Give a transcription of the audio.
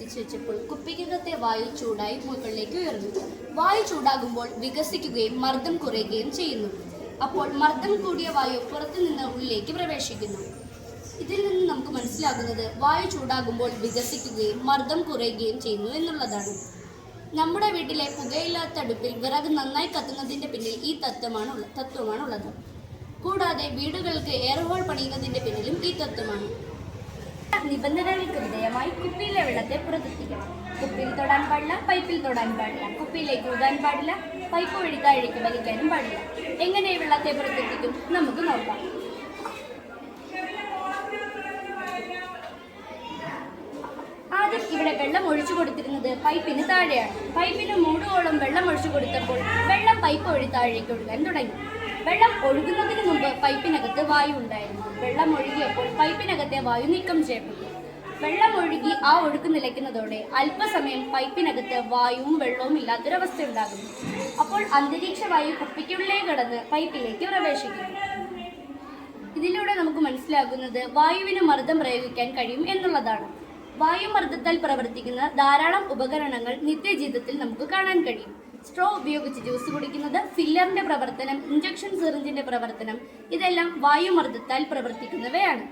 എത്തിച്ചു വെച്ചപ്പോൾ കുപ്പിക്കകത്തെ വായു ചൂടായി മുകളിലേക്ക് ഉയർന്നു. വായു ചൂടാകുമ്പോൾ വികസിക്കുകയും മർദ്ദം കുറയുകയും ചെയ്യുന്നു. അപ്പോൾ മർദ്ദം കൂടിയ വായു പുറത്തുനിന്ന് ഉള്ളിലേക്ക് പ്രവേശിക്കുന്നു. ഇതിൽ നിന്ന് നമുക്ക് മനസ്സിലാകുന്നത് വായു ചൂടാകുമ്പോൾ വികസിക്കുകയും മർദ്ദം കുറയുകയും ചെയ്യുന്നു എന്നുള്ളതാണ്. നമ്മുടെ വീട്ടിലെ പുകയില്ലാത്ത അടുപ്പിൽ വിറക് നന്നായി കത്തുന്നതിൻ്റെ പിന്നിൽ ഈ തത്വമാണുള്ളത്. കൂടാതെ വീടുകൾക്ക് എയർ ഹോൾ പണിയുന്നതിൻ്റെ പിന്നിലും ഈ തത്വമാണ്. നിബന്ധനകൾക്ക് വിധേയമായി കുപ്പിയിലെ വെള്ളത്തെ പുറത്തെത്തിക്കണം. കുപ്പിയിൽ തൊടാൻ പാടില്ല, പൈപ്പിൽ തൊടാൻ പാടില്ല, കുപ്പിയിലേക്ക് ഊതാൻ പാടില്ല, പൈപ്പ് വഴി താഴേക്ക് വലിക്കാനും പാടില്ല. എങ്ങനെ വെള്ളത്തെ പുറത്തെത്തിക്കും? നമുക്ക് നോക്കാം. ആദ്യം ഇവിടെ വെള്ളം ഒഴിച്ചു കൊടുത്തിരുന്നത് പൈപ്പിന് താഴെയാണ്. പൈപ്പിന് മൂടുവോളം വെള്ളം ഒഴിച്ചു കൊടുത്തപ്പോൾ വെള്ളം പൈപ്പ് വഴി താഴേക്ക് ഒഴുകാൻ തുടങ്ങി. വെള്ളം ഒഴുകുന്നതിന് മുമ്പ് പൈപ്പിനകത്ത് വായു ഉണ്ടായിരുന്നു. വെള്ളം ഒഴുകിയപ്പോൾ പൈപ്പിനകത്തെ വായു നീക്കം ചെയ്യപ്പെട്ടു. വെള്ളം ഒഴുകി ആ ഒഴുക്ക് നിലയ്ക്കുന്നതോടെ അല്പസമയം പൈപ്പിനകത്ത് വായുവും വെള്ളവും ഇല്ലാത്തൊരവസ്ഥ ഉണ്ടാകുന്നു. അപ്പോൾ അന്തരീക്ഷ വായു കുപ്പിക്കുള്ളിലേക്ക് കടന്ന് പൈപ്പിലേക്ക് പ്രവേശിക്കുന്നു. ഇതിലൂടെ നമുക്ക് മനസ്സിലാകുന്നത് വായുവിന് മർദ്ദം പ്രയോഗിക്കാൻ കഴിയും എന്നുള്ളതാണ്. വായുമർദ്ദത്താൽ പ്രവർത്തിക്കുന്ന ധാരാളം ഉപകരണങ്ങൾ നിത്യജീവിതത്തിൽ നമുക്ക് കാണാൻ കഴിയും. സ്ട്രോ ഉപയോഗിച്ച് ജ്യൂസ് കുടിക്കുന്നത്, ഫില്ലറിന്റെ പ്രവർത്തനം, ഇഞ്ചക്ഷൻ സിറിഞ്ചിന്റെ പ്രവർത്തനം, ഇതെല്ലാം വായുമർദ്ദത്താൽ പ്രവർത്തിക്കുന്നവയാണ്.